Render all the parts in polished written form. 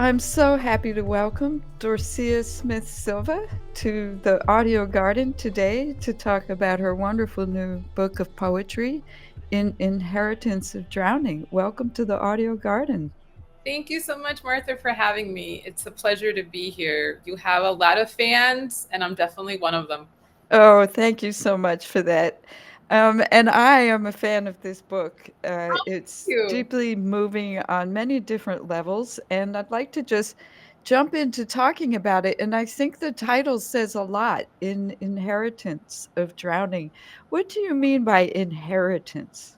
I'm so happy to welcome Dorsía Smith Silva to the Audio Garden today to talk about her wonderful new book of poetry, In Inheritance of Drowning. Welcome to the Audio Garden. Thank you so much, Martha, for having me. It's a pleasure to be here. You have a lot of fans, and I'm definitely one of them. Oh, thank you so much for that. And I am a fan of this book. Thank It's you. deeply moving on many different levels, and I'd like to just jump into talking about it. And I think the title says a lot, in Inheritance of Drowning. What do you mean by inheritance?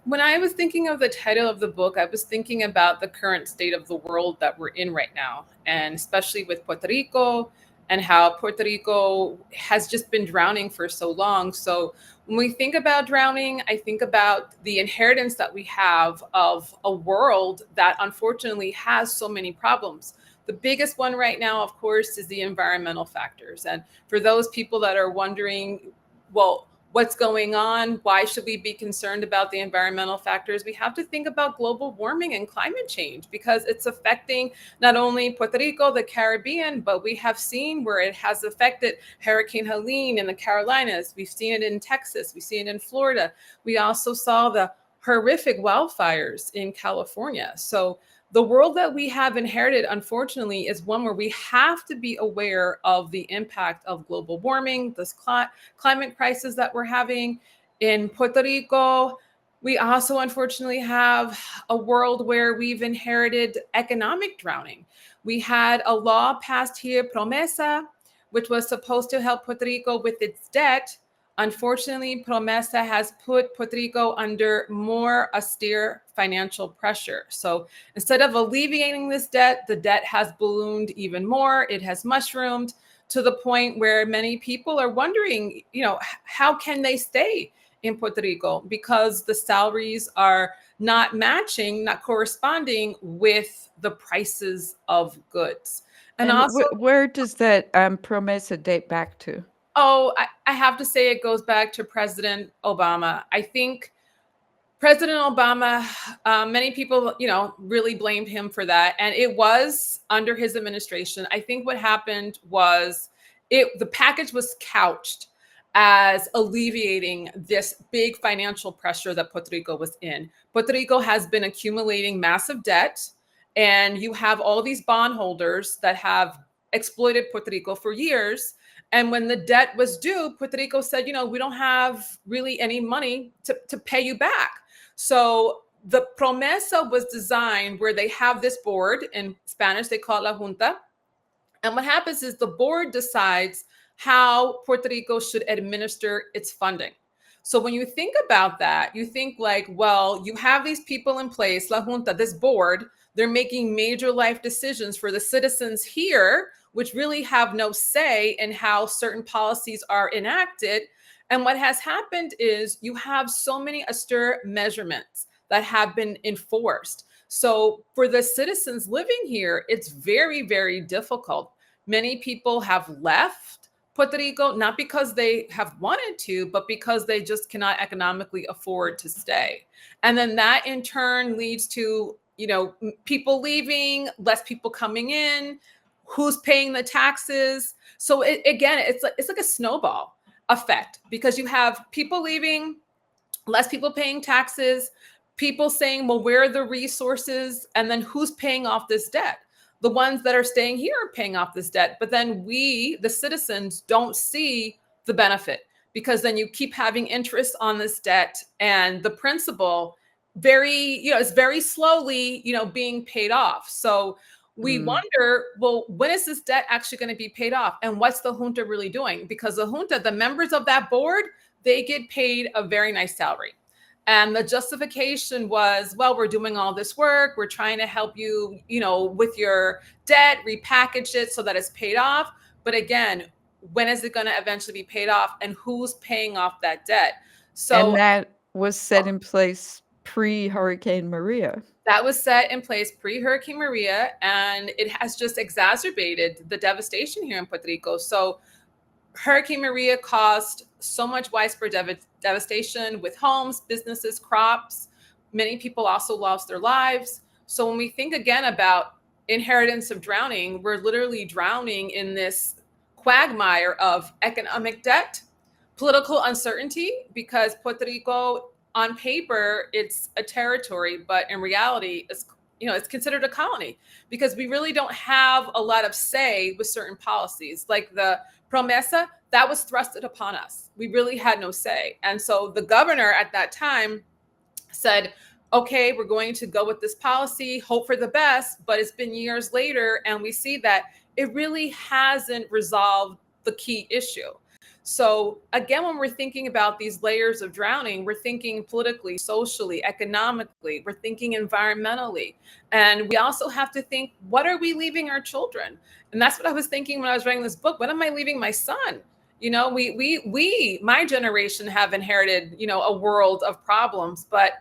When I was thinking of the title of the book, I was thinking about the current state of the world that we're in right now, and especially with Puerto Rico and how Puerto Rico has just been drowning for so long. So, when we think about drowning, I think about the inheritance that we have of a world that unfortunately has so many problems. The biggest one right now, of course, is the environmental factors. And for those people that are wondering, well, what's going on? Why should we be concerned about the environmental factors? We have to think about global warming and climate change because it's affecting not only Puerto Rico, the Caribbean, but we have seen where it has affected Hurricane Helene in the Carolinas. We've seen it in Texas. We've seen it in Florida. We also saw the horrific wildfires in California. So the world that we have inherited, unfortunately, is one where we have to be aware of the impact of global warming, this climate crisis that we're having in Puerto Rico. We also, unfortunately, have a world where we've inherited economic drowning. We had a law passed here, Promesa, which was supposed to help Puerto Rico with its debt. Unfortunately, Promesa has put Puerto Rico under more austere financial pressure. So instead of alleviating this debt, the debt has ballooned even more. It has mushroomed to the point where many people are wondering, how can they stay in Puerto Rico because the salaries are not matching, not corresponding with the prices of goods. And And also, where does that promesa date back to? oh, I have to say it goes back to President Obama. I think President Obama, many people, really blamed him for that, and it was under his administration. I think what happened was the package was couched as alleviating this big financial pressure that Puerto Rico was in. Puerto Rico has been accumulating massive debt, and you have all these bondholders that have exploited Puerto Rico for years. And when the debt was due, Puerto Rico said, we don't have really any money to pay you back. So the promesa was designed where they have this board. In Spanish, they call it la junta. And what happens is the board decides how Puerto Rico should administer its funding. So when you think about that, you think like, well, you have these people in place, La Junta, this board, they're making major life decisions for the citizens here, which really have no say in how certain policies are enacted. And what has happened is you have so many austere measurements that have been enforced. So for the citizens living here, it's very, very difficult. Many people have left Puerto Rico, not because they have wanted to, but because they just cannot economically afford to stay. And then that in turn leads to, people leaving, less people coming in, who's paying the taxes. So again, it's like a snowball effect because you have people leaving, less people paying taxes, people saying, well, where are the resources? And then who's paying off this debt? The ones that are staying here are paying off this debt. But then we, the citizens, don't see the benefit because then you keep having interest on this debt and the principal is very slowly, being paid off. So we Mm. wonder, well, when is this debt actually going to be paid off? And what's the junta really doing? Because the junta, the members of that board, they get paid a very nice salary. And the justification was, well, we're doing all this work. We're trying to help you, with your debt, repackage it so that it's paid off. But again, when is it going to eventually be paid off and who's paying off that debt? And So that was set in place pre-Hurricane Maria. that was set in place pre-Hurricane Maria, and it has just exacerbated the devastation here in Puerto Rico. So Hurricane Maria caused so much widespread devastation with homes, businesses, crops. Many people also lost their lives. So when we think again about inheritance of drowning, we're literally drowning in this quagmire of economic debt, political uncertainty, because Puerto Rico, on paper, it's a territory, but in reality, it's considered a colony, because we really don't have a lot of say with certain policies, like the promesa that was thrusted upon us. We really had no say, and so the governor at that time said, okay, we're going to go with this policy, hope for the best. But it's been years later, and we see that it really hasn't resolved the key issue. So again, when we're thinking about these layers of drowning, we're thinking politically, socially, economically, we're thinking environmentally. And we also have to think, what are we leaving our children? And that's what I was thinking when I was writing this book. What am I leaving my son? My generation have inherited, a world of problems, but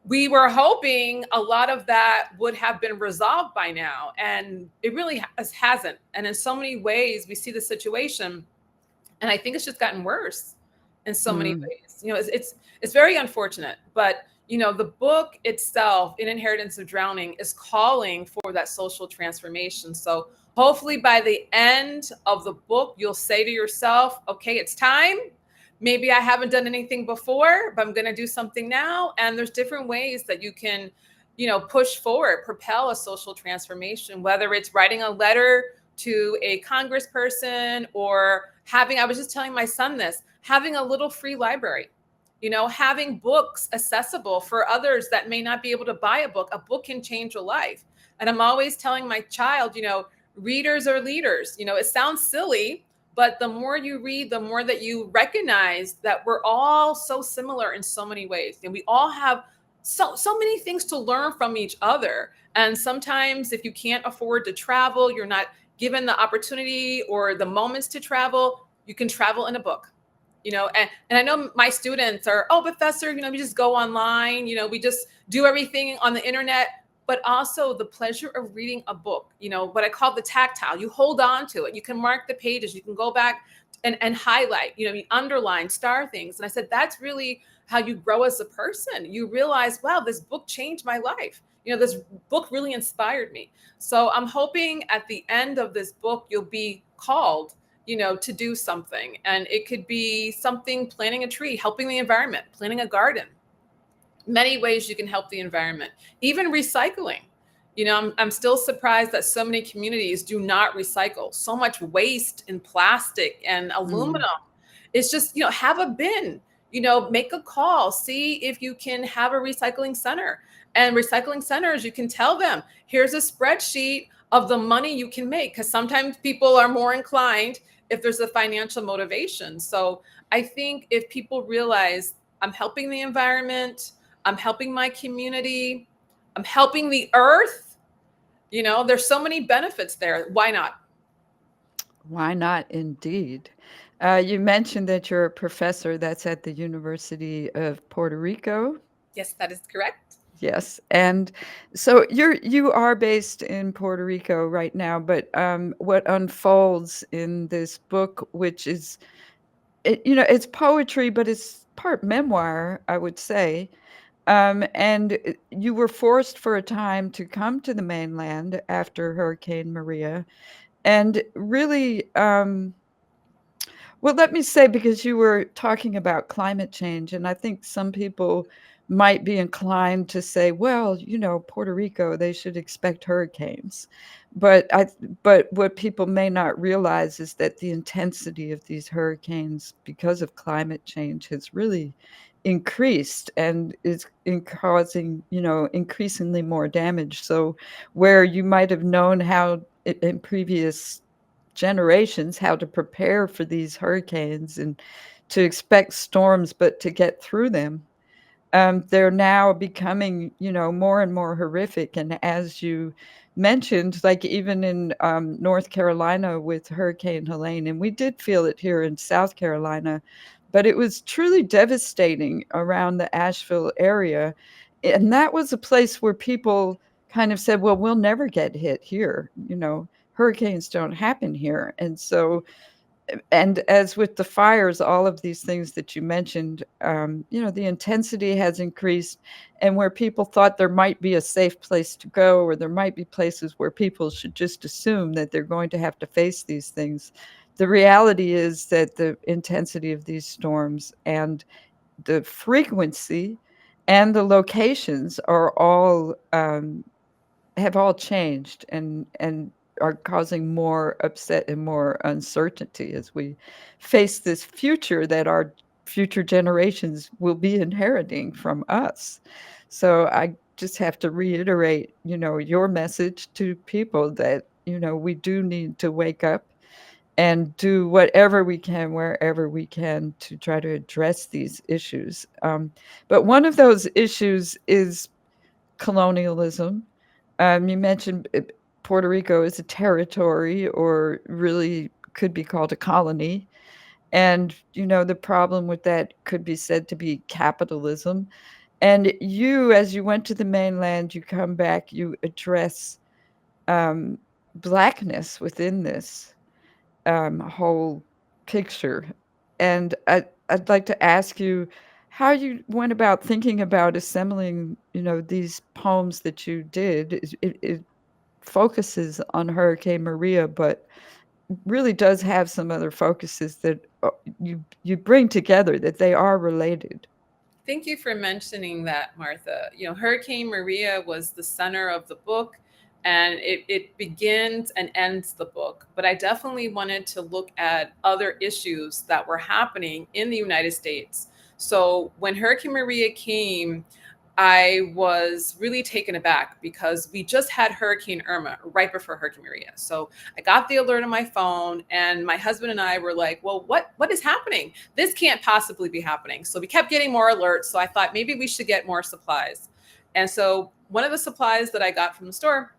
we were hoping a lot of that would have been resolved by now, and it really hasn't. And in so many ways, we see the situation, and I think it's just gotten worse in so many ways. It's very unfortunate, but the book itself, In Inheritance of Drowning, is calling for that social transformation. So hopefully by the end of the book, you'll say to yourself, okay, it's time. Maybe I haven't done anything before, but I'm going to do something now. And there's different ways that you can, push forward, propel a social transformation, whether it's writing a letter to a congressperson, or I was just telling my son this, having a little free library, having books accessible for others that may not be able to buy a book. A book can change a life. And I'm always telling my child, readers are leaders. It sounds silly, but the more you read, the more that you recognize that we're all so similar in so many ways. And we all have so many things to learn from each other. And sometimes if you can't afford to travel, you're not given the opportunity or the moments to travel, you can travel in a book. And I know my students are, oh, professor, we just go online, we just do everything on the internet. But also the pleasure of reading a book, what I call the tactile. You hold on to it. You can mark the pages. You can go back and highlight, you underline, star things. And I said, that's really how you grow as a person. You realize, wow, this book changed my life. This book really inspired me. So I'm hoping at the end of this book, you'll be called, to do something. And it could be something, planting a tree, helping the environment, planting a garden. Many ways you can help the environment, even recycling. I'm still surprised that so many communities do not recycle. So much waste in plastic and aluminum. It's just, have a bin, make a call, see if you can have a recycling center. And recycling centers, you can tell them, here's a spreadsheet of the money you can make, because sometimes people are more inclined if there's a financial motivation. So I think if people realize, I'm helping the environment, I'm helping my community, I'm helping the earth, there's so many benefits there. Why not? Why not, indeed. You mentioned that you're a professor that's at the University of Puerto Rico. Yes, that is correct. Yes, and so you are based in Puerto Rico right now, but what unfolds in this book, which is, it's poetry, but it's part memoir, I would say. And you were forced for a time to come to the mainland after Hurricane Maria, and really, well, let me say, because you were talking about climate change, and I think some people might be inclined to say, well, Puerto Rico, they should expect hurricanes. But but what people may not realize is that the intensity of these hurricanes, because of climate change, has really increased and is causing, increasingly more damage. So where you might have known how in previous generations how to prepare for these hurricanes and to expect storms, but to get through them. They're now becoming, more and more horrific. And as you mentioned, like even in North Carolina with Hurricane Helene, and we did feel it here in South Carolina, but it was truly devastating around the Asheville area. And that was a place where people kind of said, well, we'll never get hit here. Hurricanes don't happen here. And so And as with the fires, all of these things that you mentioned, the intensity has increased, and where people thought there might be a safe place to go, or there might be places where people should just assume that they're going to have to face these things, the reality is that the intensity of these storms and the frequency and the locations are all have all changed, and are causing more upset and more uncertainty as we face this future that our future generations will be inheriting from us. So I just have to reiterate, your message to people that, we do need to wake up and do whatever we can, wherever we can, to try to address these issues. But one of those issues is colonialism. You mentioned Puerto Rico is a territory, or really could be called a colony. And, the problem with that could be said to be capitalism. And you, as you went to the mainland, you come back, you address um, Blackness within this whole picture. And I'd like to ask you how you went about thinking about assembling, these poems that you did. It focuses on Hurricane Maria, but really does have some other focuses that you bring together, that they are related. Thank you for mentioning that, Martha. Hurricane Maria was the center of the book, and it begins and ends the book. But I definitely wanted to look at other issues that were happening in the United States. So when Hurricane Maria came, I was really taken aback because we just had Hurricane Irma right before Hurricane Maria. So I got the alert on my phone, and my husband and I were like, well, what is happening? This can't possibly be happening. So we kept getting more alerts. So I thought maybe we should get more supplies. And so one of the supplies that I got from the store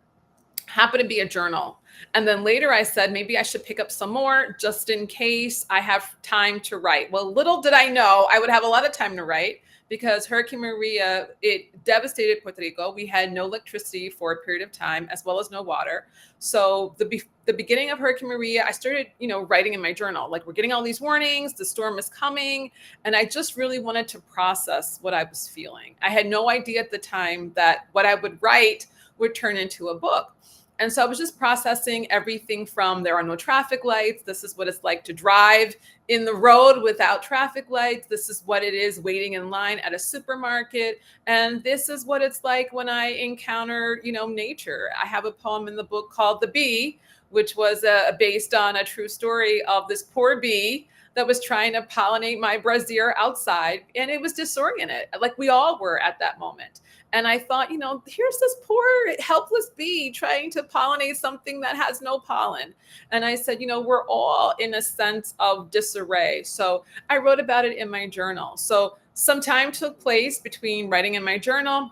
happened to be a journal. And then later I said, maybe I should pick up some more just in case I have time to write. Well, little did I know I would have a lot of time to write, because Hurricane Maria, it devastated Puerto Rico. We had no electricity for a period of time, as well as no water. So the beginning of Hurricane Maria, I started, writing in my journal, like, we're getting all these warnings, the storm is coming. And I just really wanted to process what I was feeling. I had no idea at the time that what I would write would turn into a book. And so I was just processing everything from, there are no traffic lights. This is what it's like to drive in the road without traffic lights. This is what it is waiting in line at a supermarket. And this is what it's like when I encounter, nature. I have a poem in the book called The Bee, which was based on a true story of this poor bee that was trying to pollinate my brassiere outside. And it was disoriented, like we all were at that moment. And I thought, here's this poor, helpless bee trying to pollinate something that has no pollen. And I said, we're all in a sense of disarray. So I wrote about it in my journal. So some time took place between writing in my journal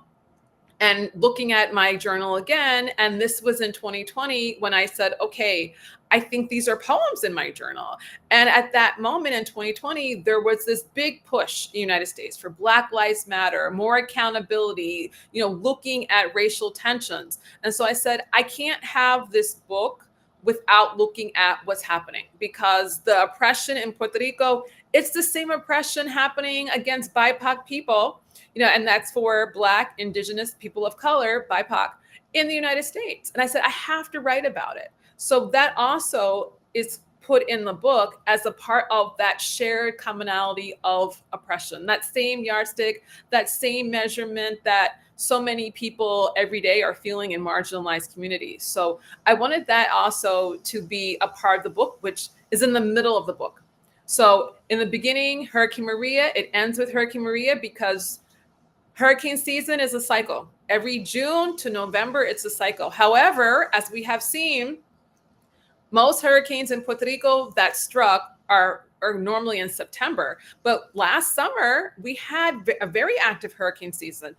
and looking at my journal again. And this was in 2020 when I said, okay, I think these are poems in my journal. And at that moment in 2020, there was this big push in the United States for Black Lives Matter, more accountability, looking at racial tensions. And so I said, I can't have this book without looking at what's happening, because the oppression in Puerto Rico, it's the same oppression happening against BIPOC people, and that's for Black, Indigenous, people of color, BIPOC, in the United States. And I said, I have to write about it. So that also is put in the book as a part of that shared commonality of oppression, that same yardstick, that same measurement that so many people every day are feeling in marginalized communities. So I wanted that also to be a part of the book, which is in the middle of the book. So in the beginning, Hurricane Maria, it ends with Hurricane Maria because hurricane season is a cycle. Every June to November, it's a cycle. However, as we have seen, most hurricanes in Puerto Rico that struck are normally in September. But last summer, we had a very active hurricane season.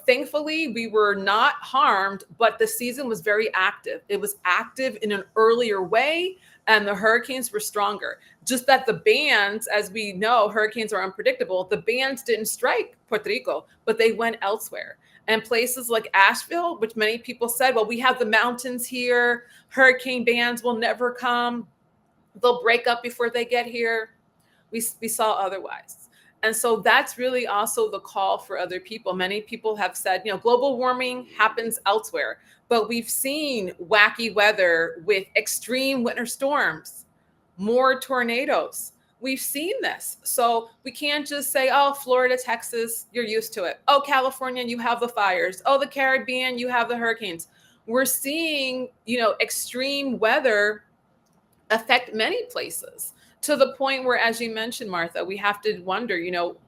Thankfully, we were not harmed, but the season was very active. It was active in an earlier way, and the hurricanes were stronger. Just that the bands, as we know, hurricanes are unpredictable. The bands didn't strike Puerto Rico, but they went elsewhere. And places like Asheville, which many people said, well, we have the mountains here, hurricane bands will never come. they'll break up before they get here. We saw otherwise. And so that's really also the call for other people. Many people have said, global warming happens elsewhere, but we've seen wacky weather with extreme winter storms, more tornadoes. We've seen this. So we can't just say, oh, Florida, Texas, you're used to it. Oh, California, you have the fires. Oh, the Caribbean, you have the hurricanes. We're seeing, extreme weather affect many places, to the point where, as you mentioned, Martha, we have to wonder,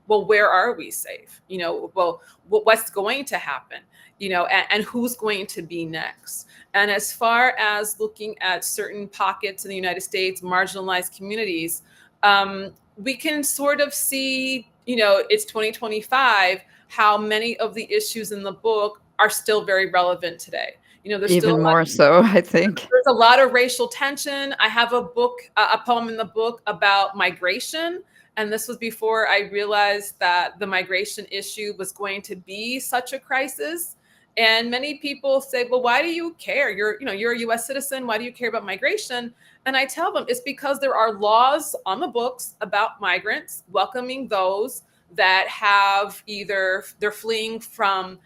well, where are we safe? Well, what's going to happen? And who's going to be next? And as far as looking at certain pockets in the United States, marginalized communities, we can sort of see, it's 2025, how many of the issues in the book are still very relevant today. There's still Even more so, I think. there's a lot of racial tension. I have a poem in the book about migration. And this was before I realized that the migration issue was going to be such a crisis. And many people say, well, why do you care? You're a US citizen. Why do you care about migration? And I tell them it's because there are laws on the books about migrants welcoming those that have either they're fleeing from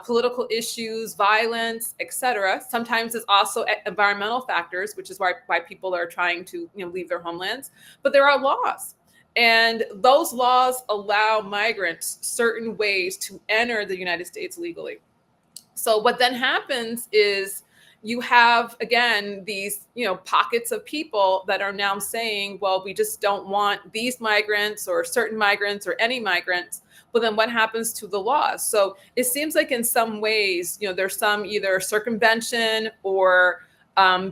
political issues, violence, etc. Sometimes it's also environmental factors, which is why people are trying to leave their homelands. But there are laws, and those laws allow migrants certain ways to enter the United States legally. So what then happens is you have, again, these pockets of people that are now saying, well, we just don't want these migrants or certain migrants or any migrants. But then what happens to the laws? So it seems like in some ways, there's some either circumvention or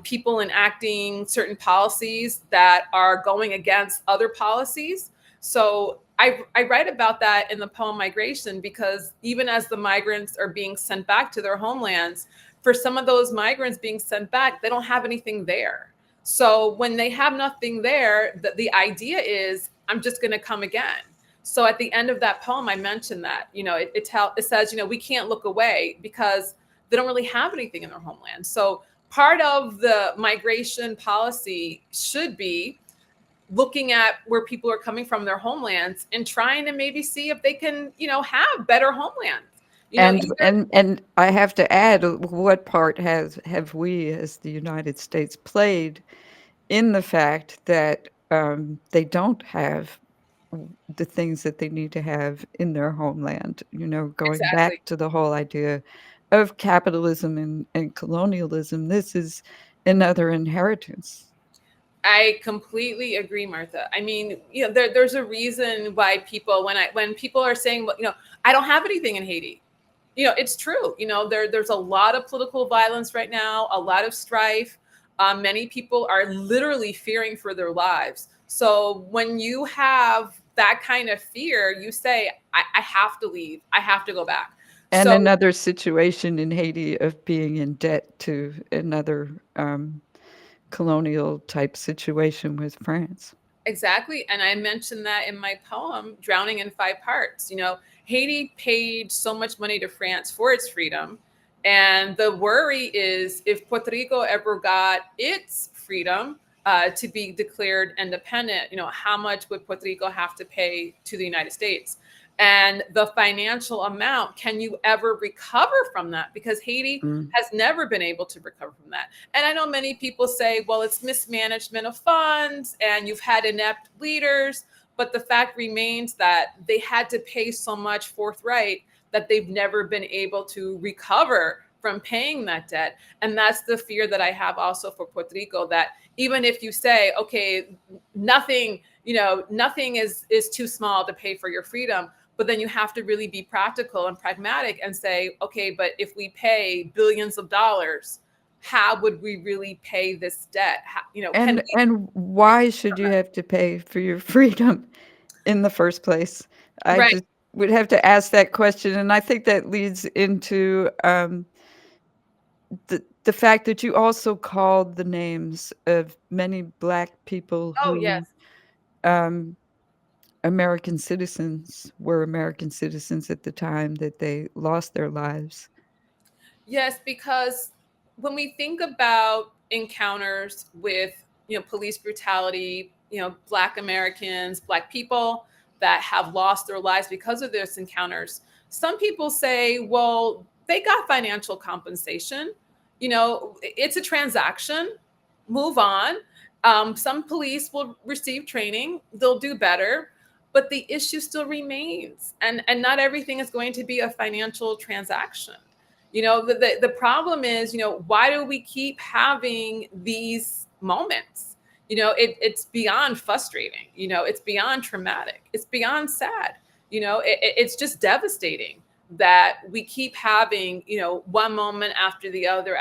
people enacting certain policies that are going against other policies. So I write about that in the poem Migration, because even as the migrants are being sent back to their homelands, for some of those migrants being sent back, they don't have anything there. So when they have nothing there, the idea is, I'm just going to come again. So at the end of that poem, I mentioned that, it says, we can't look away because they don't really have anything in their homeland. So part of the migration policy should be looking at where people are coming from, their homelands, and trying to maybe see if they can, have better homelands. And I have to add, what part have we as the United States played in the fact that they don't have the things that they need to have in their homeland, going Exactly. back to the whole idea of capitalism and colonialism. This is another inheritance. I completely agree, Martha. I mean, there's a reason why people, when people are saying, well, I don't have anything in Haiti, it's true. There's a lot of political violence right now, a lot of strife. Many people are literally fearing for their lives. So when you have that kind of fear, you say, I have to leave. I have to go back. And So another situation in Haiti of being in debt to another colonial type situation with France. exactly. And I mentioned that in my poem, Drowning in Five Parts. Haiti paid so much money to France for its freedom. And the worry is, if Puerto Rico ever got its freedom to be declared independent, how much would Puerto Rico have to pay to the United States? And the financial amount, can you ever recover from that? Because Haiti Mm. has never been able to recover from that. And I know many people say, well, it's mismanagement of funds and you've had inept leaders. But the fact remains that they had to pay so much forthright that they've never been able to recover from paying that debt. And that's the fear that I have also for Puerto Rico, that even if you say, okay, nothing is too small to pay for your freedom, but then you have to really be practical and pragmatic and say, okay, but if we pay billions of dollars, how would we really pay this debt? Can we? And why should you have to pay for your freedom in the first place? I Right. just would have to ask that question, and I think that leads into the fact that you also called the names of many Black people Oh, yes. who American citizens were American citizens at the time that they lost their lives. Yes, because when we think about encounters with police brutality, Black Americans, Black people that have lost their lives because of this encounters. Some people say, well, they got financial compensation. It's a transaction. Move on. Some police will receive training. They'll do better, but the issue still remains. And not everything is going to be a financial transaction. The problem is, why do we keep having these moments? It's beyond frustrating. It's beyond traumatic. It's beyond sad. It's just devastating that we keep having, one moment after the other,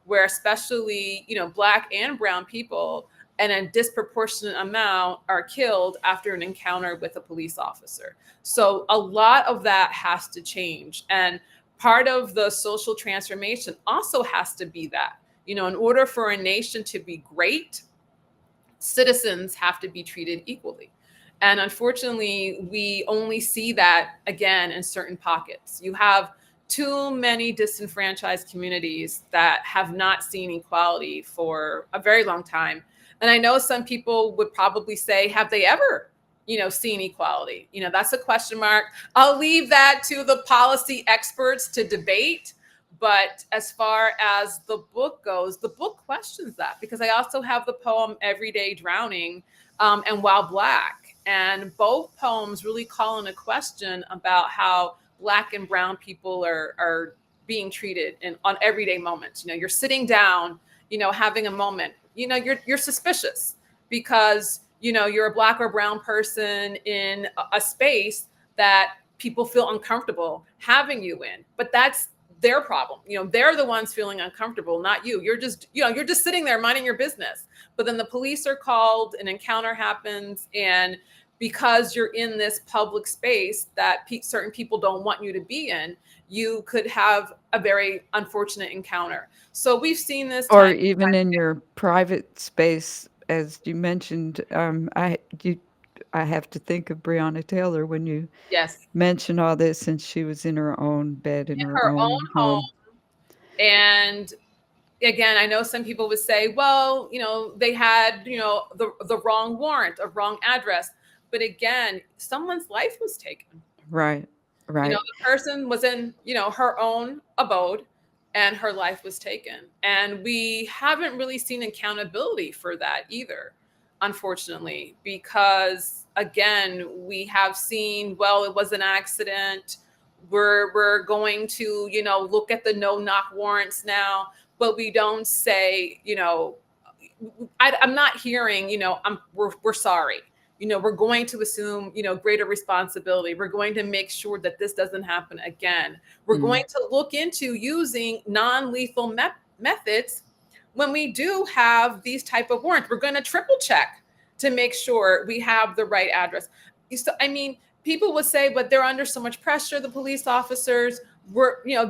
where especially, Black and brown people and a disproportionate amount are killed after an encounter with a police officer. So a lot of that has to change. And part of the social transformation also has to be that, in order for a nation to be great, citizens have to be treated equally. And unfortunately, we only see that again in certain pockets. You have too many disenfranchised communities that have not seen equality for a very long time. And I know some people would probably say, have they ever, seen equality? That's a question mark. I'll leave that to the policy experts to debate. But as far as the book goes, the book questions that, because I also have the poem Everyday Drowning and While Black. And both poems really call into question about how Black and brown people are being treated on everyday moments. You're sitting down, having a moment, you're suspicious because, you're a Black or brown person in a space that people feel uncomfortable having you in. But that's their problem. They're the ones feeling uncomfortable, not you. You're just sitting there minding your business. But then the police are called, an encounter happens, and because you're in this public space that certain people don't want you to be in, you could have a very unfortunate encounter. So we've seen this Or time. even in your private space, as you mentioned. I have to think of Breonna Taylor when you Yes, mention all this, since she was in her own bed in in her her own own home. home. And again, I know some people would say, well, they had, the wrong warrant, a wrong address. But again, someone's life was taken. Right, right. The person was in, her own abode and her life was taken. And we haven't really seen accountability for that either, unfortunately, because again, we have seen, well, it was an accident. We're going to, look at the no knock warrants now, but we don't say, I'm not hearing, we're sorry. We're going to assume, greater responsibility. We're going to make sure that this doesn't happen again. We're going to look into using non-lethal methods when we do have these type of warrants. We're going to triple check to make sure we have the right address. So, people would say, but they're under so much pressure, the police officers.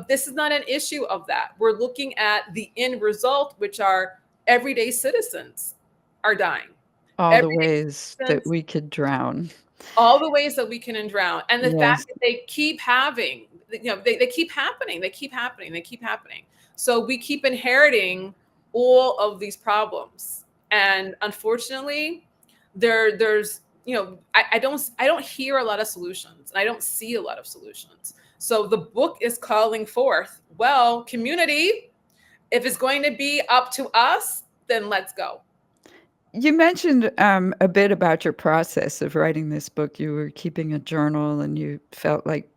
This is not an issue of that. We're looking at the end result, which are everyday citizens are dying. All the Everyday ways that citizens, we could drown. all the ways that we can drown. And the fact Yes. that they keep having, they keep happening, they keep happening, they keep happening. So we keep inheriting all of these problems. And unfortunately, there's, I don't hear a lot of solutions. And I don't see a lot of solutions. So the book is calling forth, well, community, if it's going to be up to us, then let's go. You mentioned a bit about your process of writing this book. You were keeping a journal and you felt like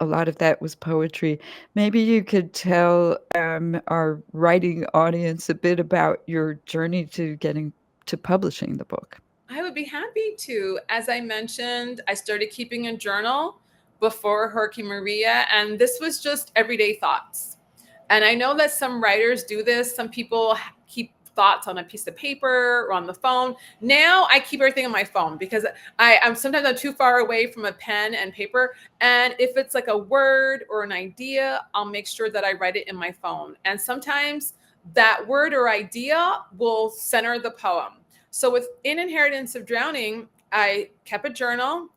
a lot of that was poetry. Maybe you could tell our writing audience a bit about your journey to getting to publishing the book. I would be happy to. As I mentioned, I started keeping a journal before Hurricane Maria, and this was just everyday thoughts. And I know that some writers do this. Some people keep thoughts on a piece of paper or on the phone. Now I keep everything on my phone because I'm sometimes too far away from a pen and paper. And if it's like a word or an idea, I'll make sure that I write it in my phone. And sometimes that word or idea will center the poem. So within Inheritance of Drowning, I kept a journal.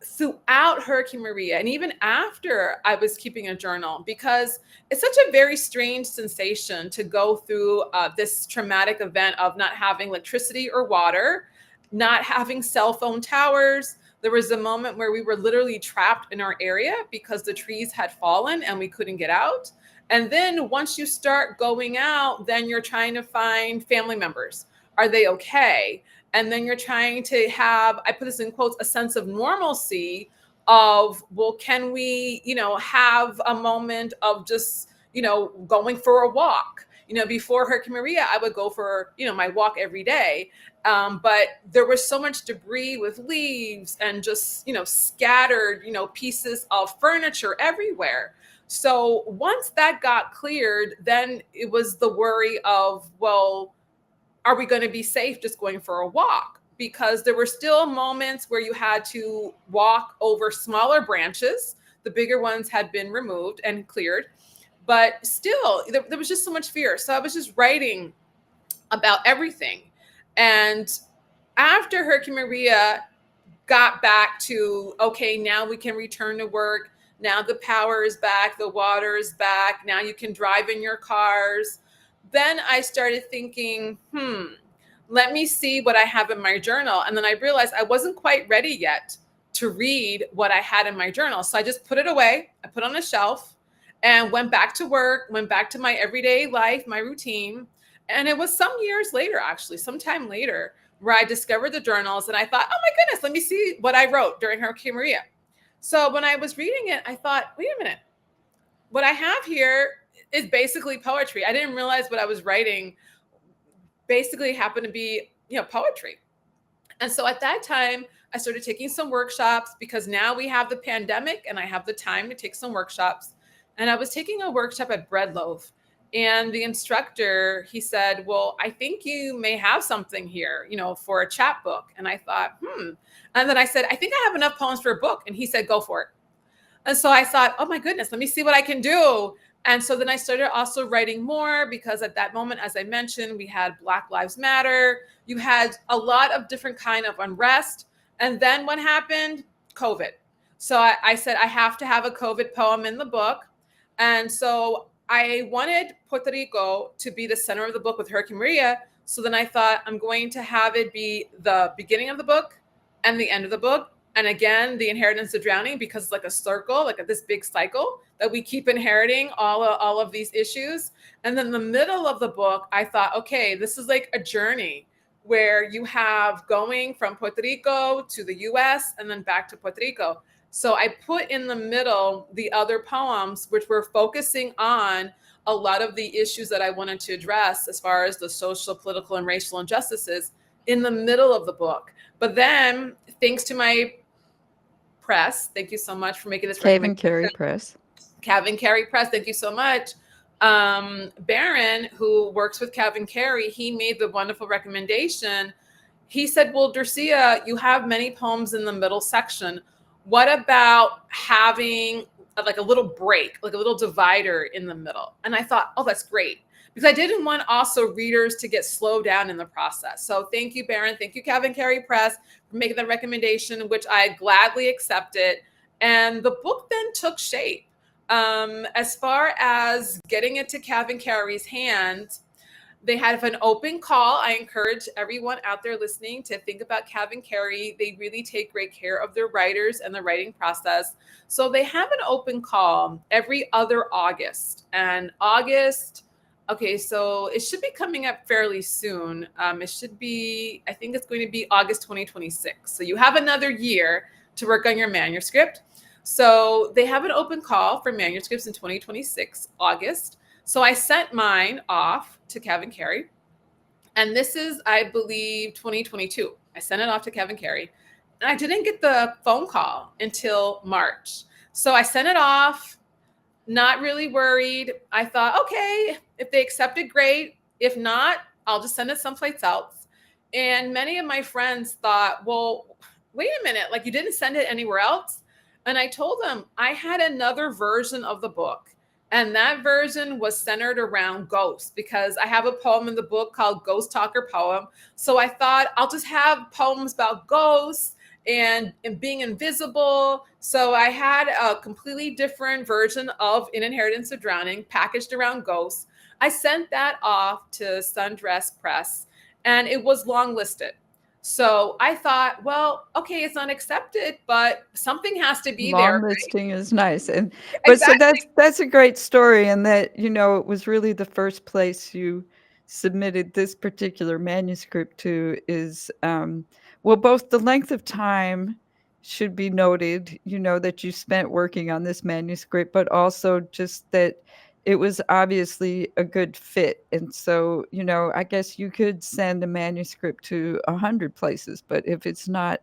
throughout Hurricane Maria, and even after I was keeping a journal, because it's such a very strange sensation to go through this traumatic event of not having electricity or water, not having cell phone towers. There was a moment where we were literally trapped in our area because the trees had fallen and we couldn't get out. And then once you start going out, then you're trying to find family members. Are they okay? And then you're trying to have, I put this in quotes, a sense of normalcy of, well, can we, have a moment of just, going for a walk? Before Hurricane Maria, I would go for, my walk every day. But there was so much debris with leaves and just, scattered, pieces of furniture everywhere. So once that got cleared, then it was the worry of, well, are we going to be safe just going for a walk? Because there were still moments where you had to walk over smaller branches. The bigger ones had been removed and cleared, but still there was just so much fear. So I was just writing about everything. And after Hurricane Maria got back to, okay, now we can return to work. Now the power is back, the water is back. Now you can drive in your cars. Then I started thinking, let me see what I have in my journal. And then I realized I wasn't quite ready yet to read what I had in my journal. So I just put it away. I put it on a shelf and went back to work, went back to my everyday life, my routine. And it was some years later, actually, sometime later, where I discovered the journals. And I thought, oh my goodness, let me see what I wrote during Hurricane Maria. So when I was reading it, I thought, wait a minute, what I have here is basically poetry. I didn't realize what I was writing basically happened to be, poetry. And so at that time, I started taking some workshops because now we have the pandemic and I have the time to take some workshops. And I was taking a workshop at Bread Loaf. And the instructor, he said, well, I think you may have something here, for a chapbook. And I thought, And then I said, I think I have enough poems for a book. And he said, go for it. And so I thought, oh my goodness, let me see what I can do. And so then I started also writing more because at that moment, as I mentioned, we had Black Lives Matter. You had a lot of different kind of unrest. And then what happened? COVID. So I said, I have to have a COVID poem in the book. And so I wanted Puerto Rico to be the center of the book with Hurricane Maria. So then I thought I'm going to have it be the beginning of the book and the end of the book. And again, the inheritance of drowning, because it's like a circle, like this big cycle that we keep inheriting all of these issues. And then the middle of the book, I thought, okay, this is like a journey where you have going from Puerto Rico to the US and then back to Puerto Rico. So I put in the middle the other poems, which were focusing on a lot of the issues that I wanted to address as far as the social, political, and racial injustices in the middle of the book. But then, thanks to my press, thank you so much for making this CavanKerry Press. CavanKerry Press, thank you so much. Barron, who works with CavanKerry, he made the wonderful recommendation. He said, well, Dorsia, you have many poems in the middle section. What about having like a little break, like a little divider in the middle? And I thought, oh, that's great. Because I didn't want also readers to get slowed down in the process. So thank you, Barron. Thank you, CavanKerry Press, for making the recommendation, which I gladly accepted. And the book then took shape. As far as getting it to CavanKerry's hands, they have an open call. I encourage everyone out there listening to think about CavanKerry. They really take great care of their writers and the writing process. So they have an open call every other August. And August, okay, so it should be coming up fairly soon. It should be, I think it's going to be August 2026. So you have another year to work on your manuscript. So they have an open call for manuscripts in 2026, August. So I sent mine off to CavanKerry. And this is, I believe, 2022. I sent it off to CavanKerry. And I didn't get the phone call until March. So I sent it off, not really worried. I thought, okay, if they accept it, great. If not, I'll just send it someplace else. And many of my friends thought, well, wait a minute, like you didn't send it anywhere else? And I told them I had another version of the book. And that version was centered around ghosts because I have a poem in the book called Ghost Talker Poem. So I thought I'll just have poems about ghosts and being invisible. So I had a completely different version of In Inheritance of Drowning packaged around ghosts. I sent that off to Sundress Press, and it was long listed. So I thought, well, okay, it's unaccepted, but something has to be there, Long right? listing is nice, and but so Exactly. that's a great story, and that, it was really the first place you submitted this particular manuscript to is, well, both the length of time should be noted, that you spent working on this manuscript, but also just that it was obviously a good fit, and so, I guess you could send a manuscript to 100 places, but if it's not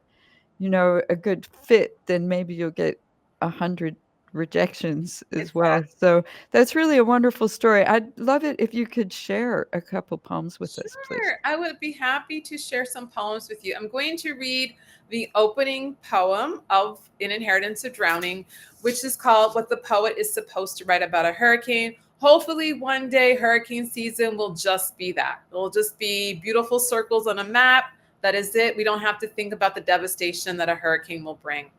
a good fit, then maybe you'll get 100 rejections as well. Exactly. So that's really a wonderful story. I'd love it if you could share a couple poems with us, please. Sure, I would be happy to share some poems with you. I'm going to read the opening poem of In Inheritance of Drowning, which is called What the Poet is Supposed to Write About a Hurricane. Hopefully, one day hurricane season will just be that. It'll just be beautiful circles on a map. That is it. We don't have to think about the devastation that a hurricane will bring.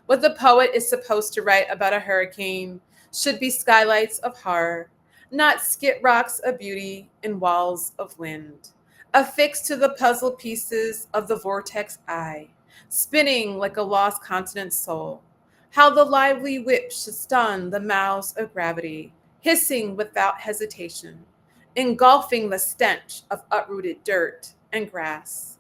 What the poet is supposed to write about a hurricane should be skylights of horror, not skit rocks of beauty in walls of wind, affixed to the puzzle pieces of the vortex eye, spinning like a lost continent soul. How the lively whip should stun the mouths of gravity, hissing without hesitation, engulfing the stench of uprooted dirt and grass.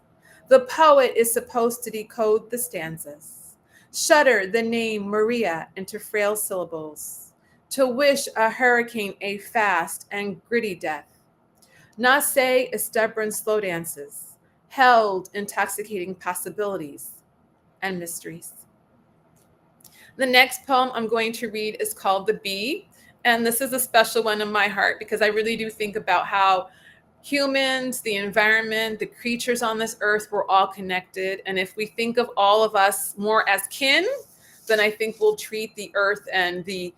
The poet is supposed to decode the stanzas, shudder the name Maria into frail syllables, to wish a hurricane a fast and gritty death, not say a stubborn slow dances, held intoxicating possibilities and mysteries. The next poem I'm going to read is called The Bee, and this is a special one in my heart because I really do think about how humans, the environment, the creatures on this earth, we're all connected. And if we think of all of us more as kin, then I think we'll treat the earth and the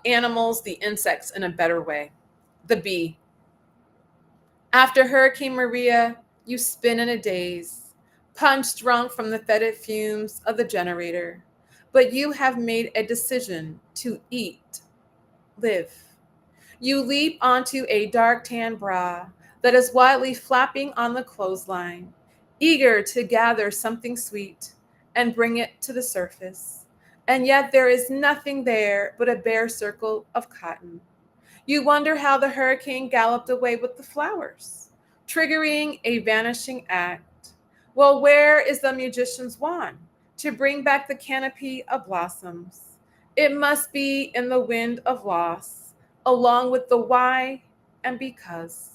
animals, the insects in a better way. The bee. After Hurricane Maria, you spin in a daze, punch drunk from the fetid fumes of the generator. But you have made a decision to eat, live. You leap onto a dark tan bra that is wildly flapping on the clothesline, eager to gather something sweet and bring it to the surface. And yet there is nothing there but a bare circle of cotton. You wonder how the hurricane galloped away with the flowers, triggering a vanishing act. Well, where is the magician's wand to bring back the canopy of blossoms? It must be in the wind of loss, along with the why and because.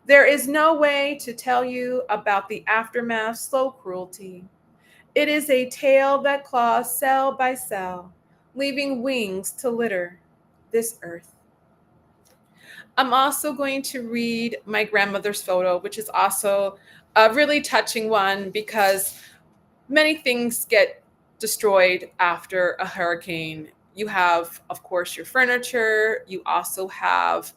There is no way to tell you about the aftermath slow cruelty. It is a tale that claws cell by cell, leaving wings to litter this earth. I'm also going to read my grandmother's photo, which is also a really touching one because many things get destroyed after a hurricane. You have, of course, your furniture, you also have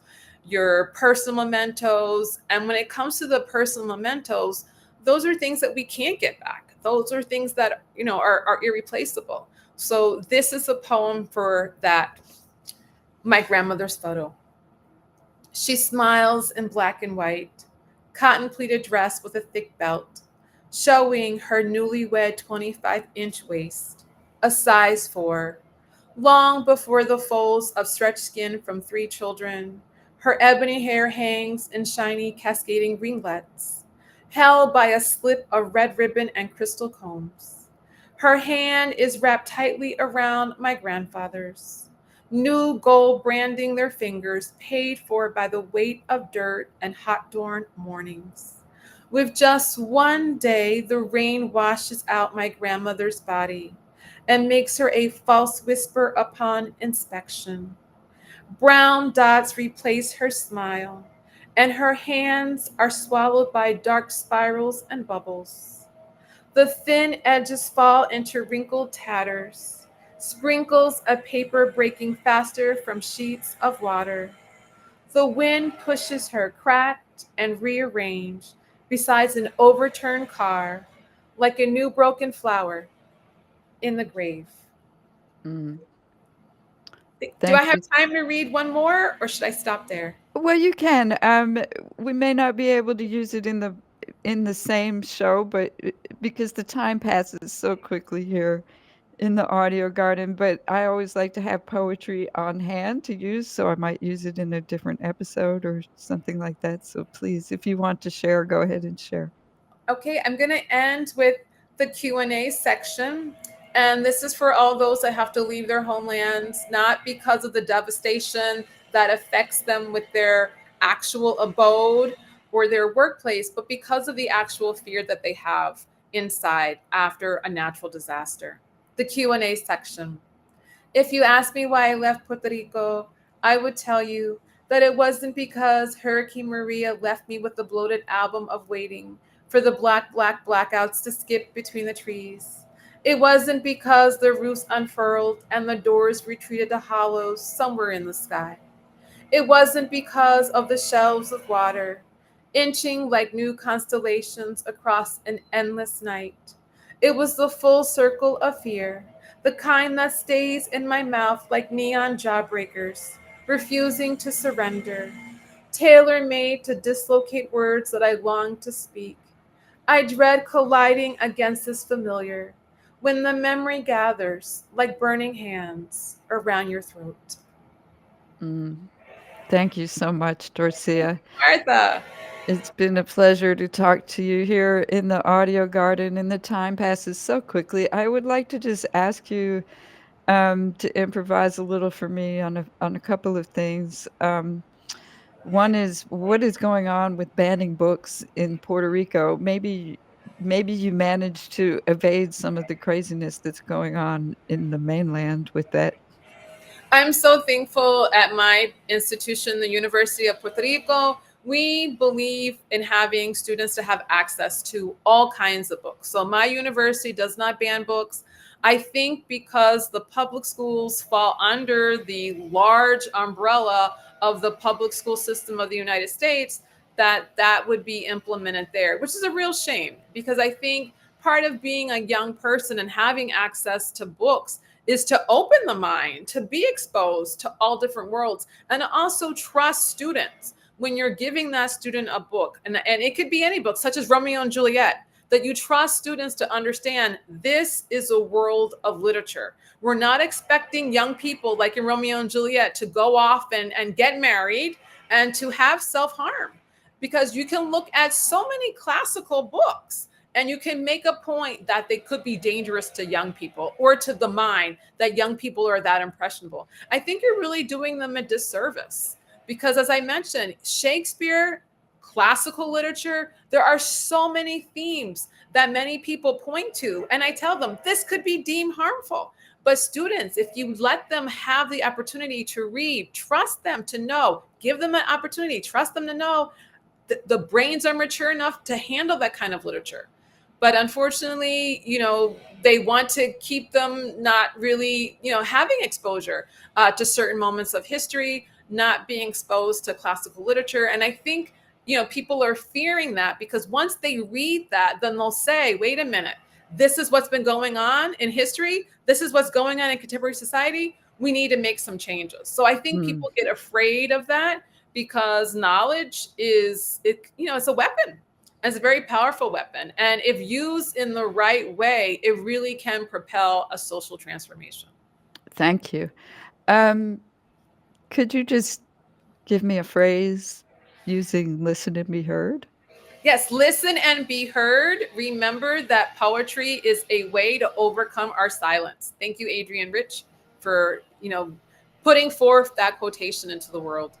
your personal mementos. And when it comes to the personal mementos, those are things that we can't get back. Those are things that, are irreplaceable. So this is a poem for that, my grandmother's photo. She smiles in black and white, cotton pleated dress with a thick belt, showing her newlywed 25-inch waist, a size 4. Long before the folds of stretched skin from 3 children, her ebony hair hangs in shiny cascading ringlets, held by a slip of red ribbon and crystal combs. Her hand is wrapped tightly around my grandfather's, new gold branding their fingers, paid for by the weight of dirt and hot-dorn mornings. With just one day, the rain washes out my grandmother's body and makes her a false whisper upon inspection. Brown dots replace her smile, and her hands are swallowed by dark spirals and bubbles. The thin edges fall into wrinkled tatters, sprinkles of paper breaking faster from sheets of water. The wind pushes her cracked and rearranged beside an overturned car, like a new broken flower in the grave. Mm. Do I Thank have you. time to read one more, or should I stop there? Well, you can. We may not be able to use it in the same show, but because the time passes so quickly here in the audio garden, but I always like to have poetry on hand to use, so I might use it in a different episode or something like that. So please, if you want to share, go ahead and share. Okay, I'm going to end with the Q&A section. And this is for all those that have to leave their homelands, not because of the devastation that affects them with their actual abode or their workplace, but because of the actual fear that they have inside after a natural disaster. The Q&A section. If you ask me why I left Puerto Rico, I would tell you that it wasn't because Hurricane Maria left me with the bloated album of waiting for the blackouts to skip between the trees. It wasn't because the roofs unfurled and the doors retreated to hollows somewhere in the sky. It wasn't because of the shelves of water, inching like new constellations across an endless night. It was the full circle of fear, the kind that stays in my mouth like neon jawbreakers, refusing to surrender, tailor made to dislocate words that I long to speak. I dread colliding against this familiar when the memory gathers like burning hands around your throat. Mm. Thank you so much, Dorsia. Martha. It's been a pleasure to talk to you here in the audio garden, and the time passes so quickly. I would like to just ask you to improvise a little for me on a couple of things. One is what is going on with banning books in Puerto Rico? Maybe you managed to evade some of the craziness that's going on in the mainland with that. I'm so thankful at my institution, the University of Puerto Rico. We believe in having students to have access to all kinds of books. So my university does not ban books. I think because the public schools fall under the large umbrella of the public school system of the United States, that would be implemented there, which is a real shame because I think part of being a young person and having access to books is to open the mind, to be exposed to all different worlds, and also trust students when you're giving that student a book. And it could be any book, such as Romeo and Juliet, that you trust students to understand this is a world of literature. We're not expecting young people like in Romeo and Juliet to go off and get married and to have self-harm, because you can look at so many classical books and you can make a point that they could be dangerous to young people or to the mind that young people are that impressionable. I think you're really doing them a disservice because, as I mentioned, Shakespeare, classical literature, there are so many themes that many people point to. And I tell them this could be deemed harmful. But students, if you let them have the opportunity to read, trust them to know, give them an opportunity, trust them to know that the brains are mature enough to handle that kind of literature. But unfortunately, they want to keep them not really, having exposure to certain moments of history, not being exposed to classical literature. And I think, people are fearing that because once they read that, then they'll say, wait a minute, this is what's been going on in history. This is what's going on in contemporary society. We need to make some changes. So I think Mm. people get afraid of that because knowledge it's a weapon. It's a very powerful weapon. And if used in the right way, it really can propel a social transformation. Thank you. Um, could you just give me a phrase using "listen and be heard"? Yes, listen and be heard. Remember that poetry is a way to overcome our silence. Thank you, Adrienne Rich, for, putting forth that quotation into the world.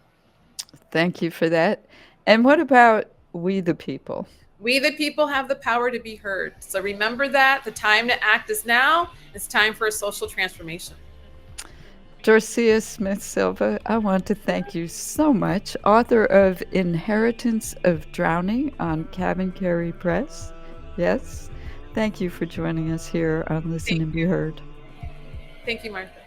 Thank you for that. And what about "we the people"? We, the people, have the power to be heard. So remember that the time to act is now. It's time for a social transformation. Dorsía Smith Silva, I want to thank you so much, author of Inheritance of Drowning on CavanKerry Press. Yes, thank you for joining us here on Listen Thank and Be you. Heard. Thank you, Martha.